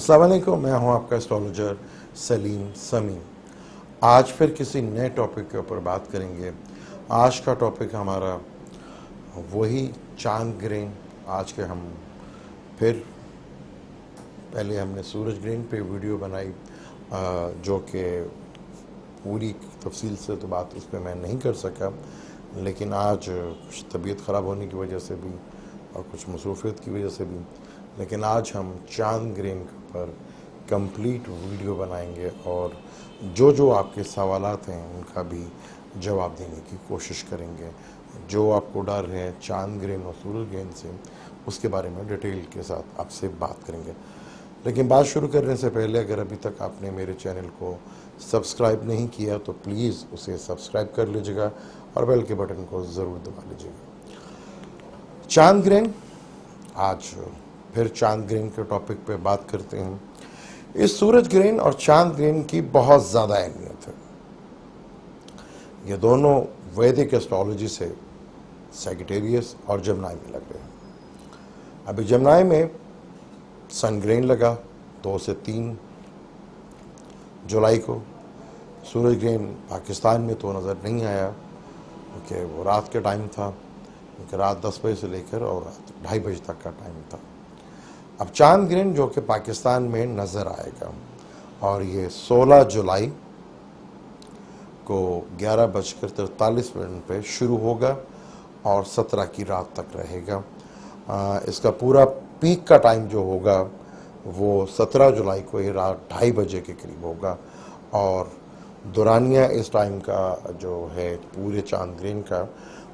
अस्सलाम वालेकुम, मैं हूं आपका एस्ट्रोलॉजर सलीम समी। आज फिर किसी नए टॉपिक के ऊपर बात करेंगे। आज का टॉपिक हमारा वही चांद ग्रहण। आज के हम फिर पहले हमने सूरज ग्रहण पे वीडियो बनाई, जो कि पूरी तफसील से तो बात उस पर मैं नहीं कर सका, लेकिन आज कुछ तबीयत ख़राब होने की वजह से भी और कुछ मसरूफियत की वजह से भी, लेकिन आज हम चांद ग्रहण पर कंप्लीट वीडियो बनाएंगे और जो जो आपके सवालात हैं उनका भी जवाब देने की कोशिश करेंगे। जो आपको डर है चांद ग्रहण और सूरज ग्रहण से, उसके बारे में डिटेल के साथ आपसे बात करेंगे। लेकिन बात शुरू करने से पहले, अगर अभी तक आपने मेरे चैनल को सब्सक्राइब नहीं किया तो प्लीज़ उसे सब्सक्राइब कर लीजिएगा और बेल के बटन को ज़रूर दबा लीजिएगा। चांद ग्रहण, आज फिर चांद ग्रहण के टॉपिक पे बात करते हैं। इस सूरज ग्रहण और चांद ग्रहण की बहुत ज़्यादा अहमियत है। ये दोनों वैदिक एस्ट्रोलॉजी से सैजिटेरियस और जमनाई में लग रहे हैं। अभी जमनाई में सन ग्रहण लगा 2 से 3 जुलाई को। सूरज ग्रहण पाकिस्तान में तो नज़र नहीं आया क्योंकि वो रात के टाइम था, क्योंकि रात 10 बजे से लेकर और रात 2:30 बजे तक का टाइम था। अब चांद ग्रहण जो कि पाकिस्तान में नज़र आएगा, और ये 16 जुलाई को 11:43 पे शुरू होगा और 17 की रात तक रहेगा। इसका पूरा पीक का टाइम जो होगा वो 17 जुलाई को ही रात 2:30 बजे के करीब होगा, और दुरानिया इस टाइम का जो है पूरे चांद ग्रहण का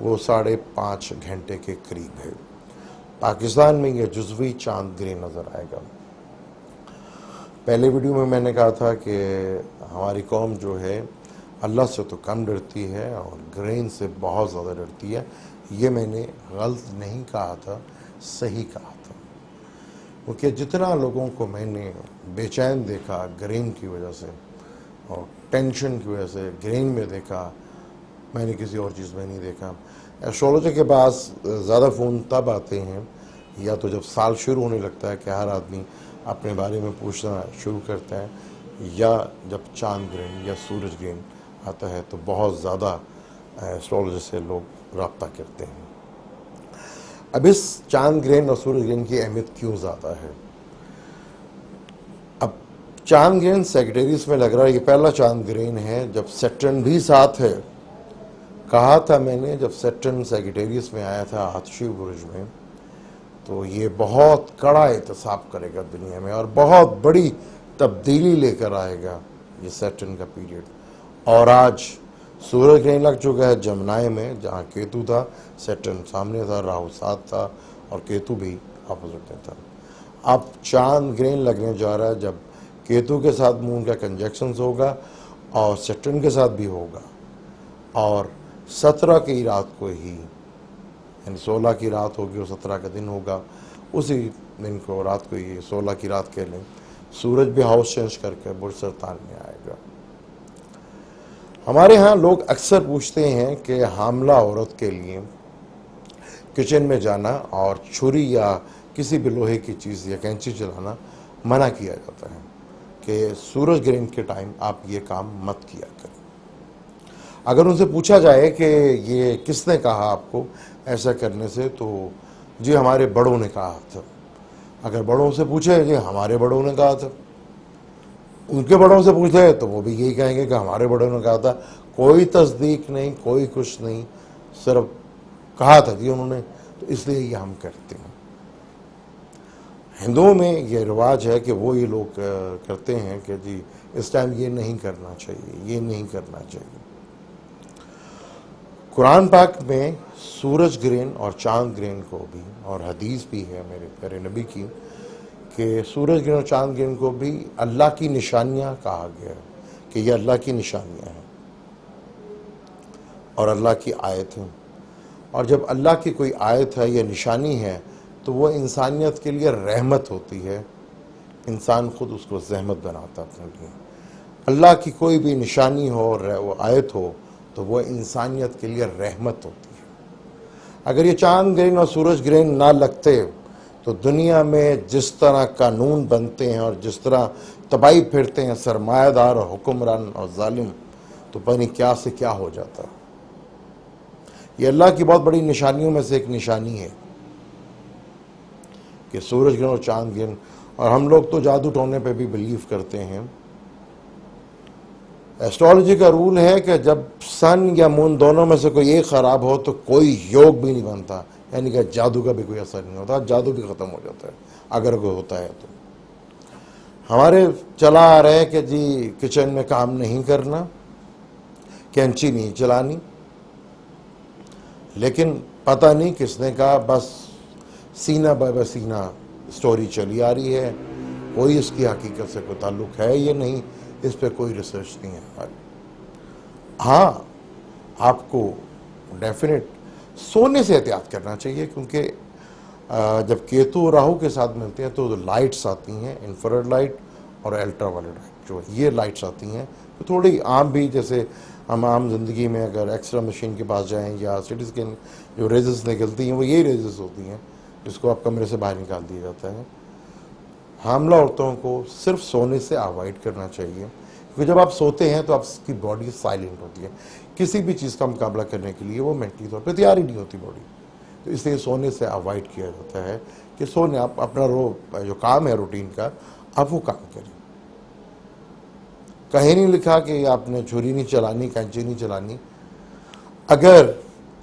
वो 5.5 घंटे के करीब है। पाकिस्तान में यह जुज़वी चांद ग्रहण नज़र आएगा। पहले वीडियो में मैंने कहा था कि हमारी कौम जो है अल्लाह से तो कम डरती है और ग्रहण से बहुत ज़्यादा डरती है। ये मैंने गलत नहीं कहा था, सही कहा था, क्योंकि जितना लोगों को मैंने बेचैन देखा ग्रहण की वजह से और टेंशन की वजह से ग्रहण में देखा, मैंने किसी और चीज़ में नहीं देखा। एस्ट्रोलॉजी के पास ज़्यादा फ़ोन तब आते हैं या तो जब साल शुरू होने लगता है कि हर आदमी अपने बारे में पूछना शुरू करता है, या जब चांद ग्रहण या सूरज ग्रहण आता है तो बहुत ज़्यादा एस्ट्रोलॉजी से लोग रब्ता करते हैं। अब इस चांद ग्रहण और सूरज ग्रहण की अहमियत क्यों ज़्यादा है? अब चांद ग्रहण सैजिटेरियस में लग रहा है, ये पहला चांद ग्रहण है जब सैटर्न भी साथ है। कहा था मैंने, जब सैटर्न सैजिटेरियस में आया था आतिशी बुर्ज में, तो ये बहुत कड़ा एहतसाब करेगा दुनिया में और बहुत बड़ी तब्दीली लेकर आएगा ये सैटर्न का पीरियड। और आज सूरज ग्रहण लग चुका है जमनाई में, जहाँ केतु था, सैटर्न सामने था, राहु साथ था और केतु भी अपोजिट में था। अब चांद ग्रहण लगने जा रहा है जब केतु के साथ मून का कंजक्शन होगा और सैटर्न के साथ भी होगा, और 17 की रात को ही, यानी 16 की रात होगी और 17 का दिन होगा, उसी दिन को रात को ही 16 की रात कह लें, सूरज भी हाउस चेंज करके बुर्ज सरतान में आएगा। हमारे यहाँ लोग अक्सर पूछते हैं कि हामला औरत के लिए किचन में जाना और छुरी या किसी भी लोहे की चीज़ या कैंची चलाना मना किया जाता है कि सूरज ग्रहण के टाइम आप ये काम मत किया करें। अगर उनसे पूछा जाए कि ये किसने कहा आपको ऐसा करने से, तो जी हमारे बड़ों ने कहा था। अगर बड़ों से पूछे जी हमारे बड़ों ने कहा था, उनके बड़ों से पूछे तो वो भी यही कहेंगे कि हमारे बड़ों ने कहा था। कोई तस्दीक नहीं, कोई कुछ नहीं, सिर्फ कहा था जी उन्होंने, तो इसलिए ये हम करते हैं। हिंदुओं में ये रिवाज है कि वो ये लोग करते हैं कि जी इस टाइम ये नहीं करना चाहिए, ये नहीं करना चाहिए। कुरान पाक में सूरज ग्रहण और चांद ग्रहण को भी, और हदीस भी है मेरे प्यारे नबी की, कि सूरज ग्रहण और चांद ग्रहण को भी अल्लाह की निशानियां कहा गया है, कि ये अल्लाह की निशानियां हैं और अल्लाह की आयत हैं। और जब अल्लाह की कोई आयत है या निशानी है तो वो इंसानियत के लिए रहमत होती है, इंसान खुद उसको जहमत बनाता अपने लिए। अल्लाह की कोई भी निशानी हो और वो आयत हो तो वो इंसानियत के लिए रहमत होती है। अगर ये चांद ग्रहण और सूरज ग्रहण ना लगते तो दुनिया में जिस तरह कानून बनते हैं और जिस तरह तबाही फिरते हैं सरमायादार और हुक्मरान और जालिम, तो पता नहीं क्या से क्या हो जाता है। ये अल्लाह की बहुत बड़ी निशानियों में से एक निशानी है कि सूरज ग्रहण और चांद ग्रहण। और हम लोग तो जादू टोने पे भी बिलीव करते हैं। एस्ट्रोलॉजी का रूल है कि जब सन या मून दोनों में से कोई एक खराब हो तो कोई योग भी नहीं बनता, यानी कि जादू का भी कोई असर नहीं होता, जादू भी खत्म हो जाता है अगर कोई होता है तो। हमारे चला आ रहा है कि जी किचन में काम नहीं करना, कैंची नहीं चलानी, लेकिन पता नहीं किसने कहा, बस सीना बाय सीना स्टोरी चली आ रही है, कोई इसकी हकीकत से कोई ताल्लुक है ये नहीं, इस पे कोई रिसर्च नहीं है। हाँ, आपको डेफिनेट सोने से एहतियात करना चाहिए, क्योंकि जब केतु और राहु के साथ मिलते हैं तो लाइट्स आती हैं, इंफ्रारेड लाइट और अल्ट्रावायलेट लाइट, जो ये लाइट्स आती हैं तो थोड़ी आम भी, जैसे हम आम जिंदगी में अगर एक्सरे मशीन के पास जाएं या सिटी स्कैन जो रेजेस निकलती हैं वो यही रेजेस होती हैं जिसको आप कमरे से बाहर निकाल दिया जाता है। हामला औरतों को सिर्फ सोने से अवॉइड करना चाहिए, क्योंकि जब आप सोते हैं तो आपकी बॉडी साइलेंट होती है, किसी भी चीज़ का मुकाबला करने के लिए वो मेंटली तौर पर तैयार ही नहीं होती बॉडी। तो इसलिए सोने से अवॉइड किया जाता है कि सोने आप अपना जो काम है रूटीन का, आप वो काम करें। कहीं नहीं लिखा कि आपने छुरी नहीं चलानी, कैंची नहीं चलानी। अगर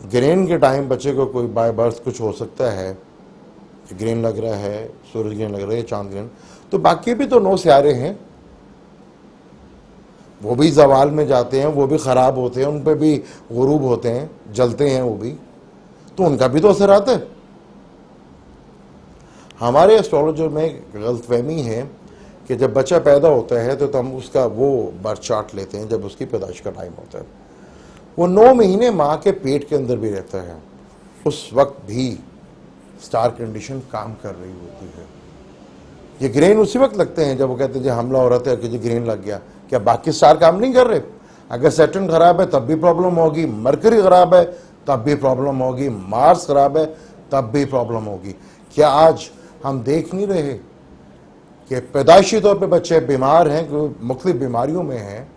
ग्रेन के टाइम बच्चे को कोई बाय बर्थ कुछ हो सकता है, ग्रेन लग रहा है, सूरज ग्रहण लग रहा है, चांद ग्रहण, तो बाकी भी तो 9 सियारे हैं, वो भी जवाल में जाते हैं, वो भी ख़राब होते हैं, उन पर भी गुरूब होते हैं, जलते हैं वो भी, तो उनका भी तो असर आता है। हमारे एस्ट्रोलॉजर में गलतफहमी है कि जब बच्चा पैदा होता है तो हम उसका वो बर्थ चार्ट लेते हैं जब उसकी पैदाइश का टाइम होता है। वो 9 महीने माँ के पेट के अंदर भी रहता है, उस वक्त भी स्टार कंडीशन काम कर रही होती है। ये ग्रेन उसी वक्त लगते हैं जब वो कहते हैं जी हमला हो रहा था कि जी ग्रेन लग गया। क्या बाकी स्टार काम नहीं कर रहे? अगर सैटर्न खराब है तब भी प्रॉब्लम होगी, मरकरी खराब है तब भी प्रॉब्लम होगी, मार्स खराब है तब भी प्रॉब्लम होगी। क्या आज हम देख नहीं रहे कि पैदाइशी तौर पे बच्चे बीमार हैं, मुख्तलिफ बीमारियों में हैं,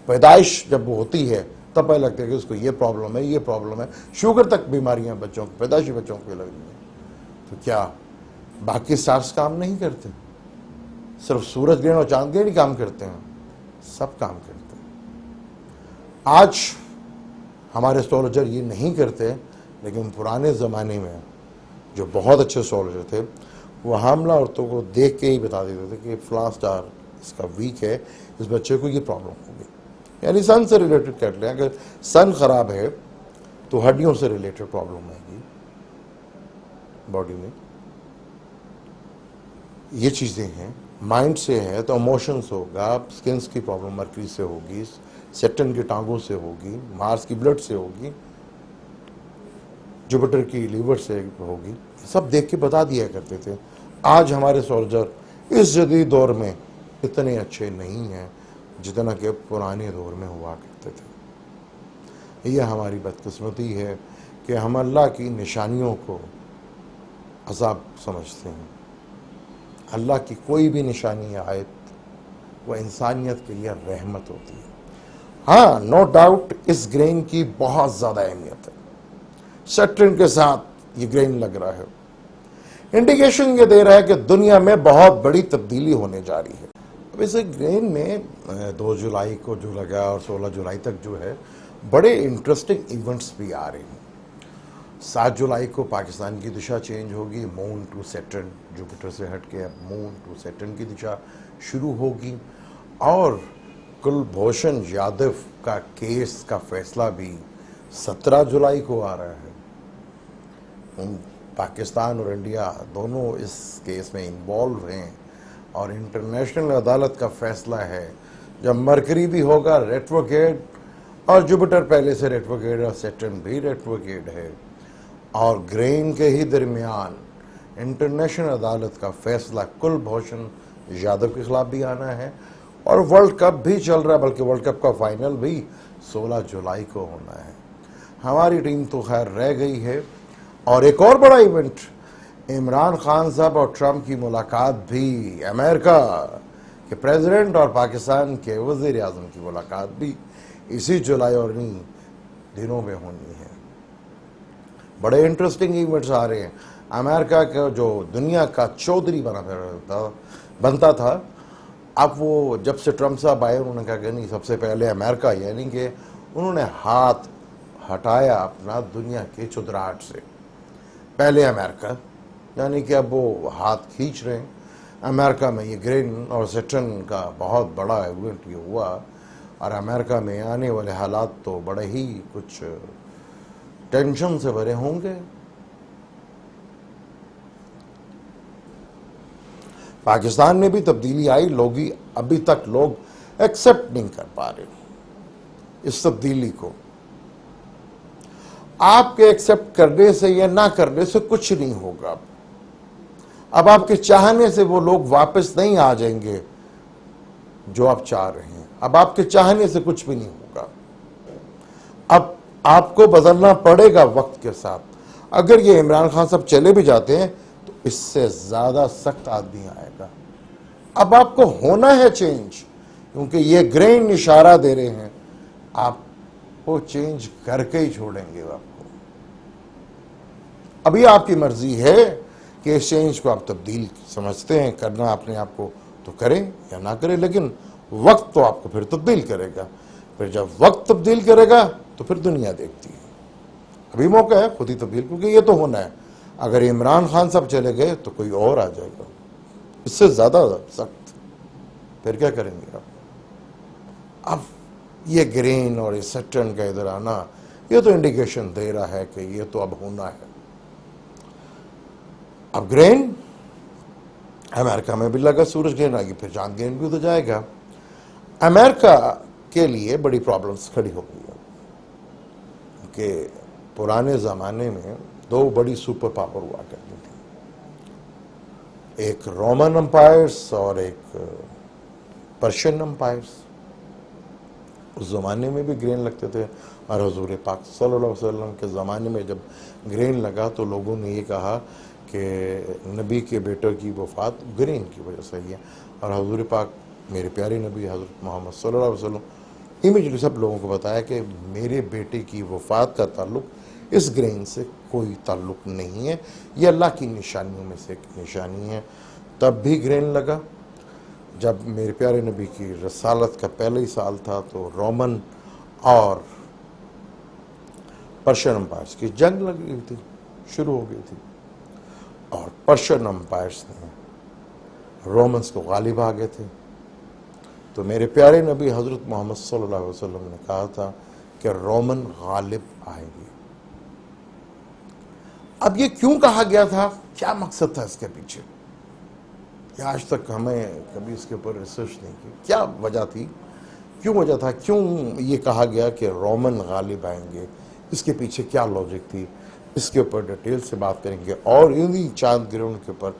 पैदाइश जब वो होती है तब पता लगता है कि उसको ये प्रॉब्लम है, ये प्रॉब्लम है, शुगर तक बीमारियां बच्चों को, पैदाइशी बच्चों को लग रही है। तो क्या बाकी स्टार्स काम नहीं करते? सिर्फ सूरज ग्रहण और चांद ग्रहण ही काम करते हैं? सब काम करते हैं। आज हमारे एस्ट्रोलॉजर ये नहीं करते, लेकिन पुराने ज़माने में जो बहुत अच्छे एस्ट्रोलॉजर थे वो हामला औरतों को देख के ही बता देते थे कि फलां स्टार इसका वीक है, इस बच्चे को ये प्रॉब्लम होगी। यानी सन से रिलेटेड कर लें, अगर सन खराब है तो हड्डियों से रिलेटेड प्रॉब्लम आएगी बॉडी में, ये चीज़ें हैं। माइंड से है तो इमोशंस होगा, स्किन्स की प्रॉब्लम मरकरी से होगी, सैटर्न की टांगों से होगी, मार्स की ब्लड से होगी, जुपिटर की लीवर से होगी, सब देख के बता दिया करते थे। आज हमारे सोल्जर इस जदीद दौर में इतने अच्छे नहीं हैं जितना कि पुराने दौर में हुआ करते थे। यह हमारी बदकिस्मती है कि हम अल्लाह की निशानियों को अज़ाब समझते हैं। अल्लाह की कोई भी निशानी या आयत वह इंसानियत के लिए रहमत होती है। हाँ, नो डाउट इस ग्रेन की बहुत ज़्यादा अहमियत है। सैटर्न के साथ ये ग्रेन लग रहा है, इंडिकेशन ये दे रहा है कि दुनिया में बहुत बड़ी तब्दीली होने जा रही है। अब इस ग्रेन में 2 जुलाई को जो लगा और 16 जुलाई तक जो है बड़े इंटरेस्टिंग इवेंट्स भी आ रहे हैं। 7 जुलाई को पाकिस्तान की दिशा चेंज होगी, मून टू सैटर्न, जुपिटर से हट के अब मून टू सैटर्न की दिशा शुरू होगी। और कुलभूषण यादव का केस का फैसला भी 17 जुलाई को आ रहा है। पाकिस्तान और इंडिया दोनों इस केस में इन्वॉल्व हैं और इंटरनेशनल अदालत का फैसला है। जब मरकरी भी होगा रेट्रोग्रेड और जुपिटर पहले से रेट्रोग्रेड और सैटर्न भी रेट्रोग्रेड है, और ग्रेन के ही दरमियान इंटरनेशनल अदालत का फैसला कुलभूषण यादव के खिलाफ भी आना है। और वर्ल्ड कप भी चल रहा है, बल्कि वर्ल्ड कप का फाइनल भी 16 जुलाई को होना है। हमारी टीम तो खैर रह गई है। और एक और बड़ा इवेंट इमरान खान साहब और ट्रंप की मुलाकात भी, अमेरिका के प्रेसिडेंट और पाकिस्तान के वज़ीर आज़म की मुलाकात भी इसी जुलाई और इन्हीं दिनों में होनी है। बड़े इंटरेस्टिंग इवेंट्स आ रहे हैं। अमेरिका का जो दुनिया का चौधरी बनता था, अब वो जब से ट्रंप साहब आए उन्होंने कहा कि नहीं, सबसे पहले अमेरिका, यानी कि उन्होंने हाथ हटाया अपना दुनिया के चुदराहट से। पहले अमेरिका, यानी कि अब वो हाथ खींच रहे हैं। अमेरिका में ये ग्रेन और सेटन का बहुत बड़ा इवेंट ये हुआ, और अमेरिका में आने वाले हालात तो बड़े ही कुछ टेंशन से भरे होंगे। पाकिस्तान में भी तब्दीली आई, लोग ही अभी तक लोग एक्सेप्ट नहीं कर पा रहे इस तब्दीली को। आपके एक्सेप्ट करने से या ना करने से कुछ नहीं होगा। अब आपके चाहने से वो लोग वापस नहीं आ जाएंगे जो आप चाह रहे हैं। अब आपके चाहने से कुछ भी नहीं होगा। अब आपको बदलना पड़ेगा वक्त के साथ। अगर ये इमरान खान साहब चले भी जाते हैं तो इससे ज्यादा सख्त आदमी आएगा। अब आपको होना है चेंज, क्योंकि ये ग्रेन इशारा दे रहे हैं आपको चेंज करके ही छोड़ेंगे आपको। अभी आपकी मर्जी है कि इस चेंज को आप तब्दील समझते हैं, करना अपने आप को तो करें या ना करें, लेकिन वक्त तो आपको फिर तब्दील करेगा। फिर जब वक्त तब्दील करेगा तो फिर दुनिया देखती है। अभी मौका है खुद ही तब्दील, क्योंकि ये तो होना है। अगर इमरान खान साहब चले गए तो कोई और आ जाएगा इससे ज्यादा सख्त, फिर क्या करेंगे आप? अब ये ग्रेन और ये सटन का इधर आना, ये तो इंडिकेशन दे रहा है कि ये तो अब होना है। अब ग्रेन अमेरिका में भी लगा, सूरज ग्रेन आएगी, फिर चांद ग्रेन भी उधर जाएगा। अमेरिका के लिए बड़ी प्रॉब्लम्स खड़ी हो गई है कि पुराने ज़माने में दो बड़ी सुपर पावर हुआ करती थी, एक रोमन एम्पायर्स और एक पर्शियन एम्पायर्स। उस ज़माने में भी ग्रेन लगते थे, और हुजूर पाक सल्लल्लाहु अलैहि वसल्लम के ज़माने में जब ग्रेन लगा तो लोगों ने ये कहा कि नबी के बेटे की वफ़ात ग्रेन की वजह से ही है। और हुजूर पाक, मेरे प्यारे नबी हज़रत मोहम्मद सल्लल्लाहु अलैहि वसल्लम, इमीडिएटली सब लोगों को बताया कि मेरे बेटे की वफ़ात का ताल्लुक इस ग्रेन से कोई ताल्लुक नहीं है, ये अल्लाह की निशानियों में से एक निशानी है। तब भी ग्रेन लगा। जब मेरे प्यारे नबी की रसालत का पहला ही साल था तो रोमन और पर्शियन एम्पायर्स की जंग लग गई थी, शुरू हो गई थी, और पर्शियन एम्पायर्स ने रोमन्स को गालिब आ गए थे। तो मेरे प्यारे नबी हज़रत मोहम्मद सल्लल्लाहु अलैहि वसल्लम ने कहा था कि रोमन गालिब आएंगे। अब ये क्यों कहा गया था, क्या मकसद था इसके पीछे, या आज तक हमें कभी इसके ऊपर रिसर्च नहीं की। क्या वजह थी, क्यों वजह था, क्यों ये कहा गया कि रोमन गालिब आएंगे, इसके पीछे क्या लॉजिक थी, इसके ऊपर डिटेल से बात करेंगे। और इन्हीं चांद ग्रहण के ऊपर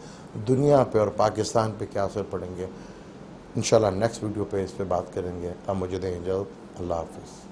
दुनिया पे और पाकिस्तान पे क्या असर पड़ेंगे, इंशाल्लाह नेक्स्ट वीडियो पे इस पे बात करेंगे। अब मुझे दें इजाज़त, अल्लाह हाफिज़।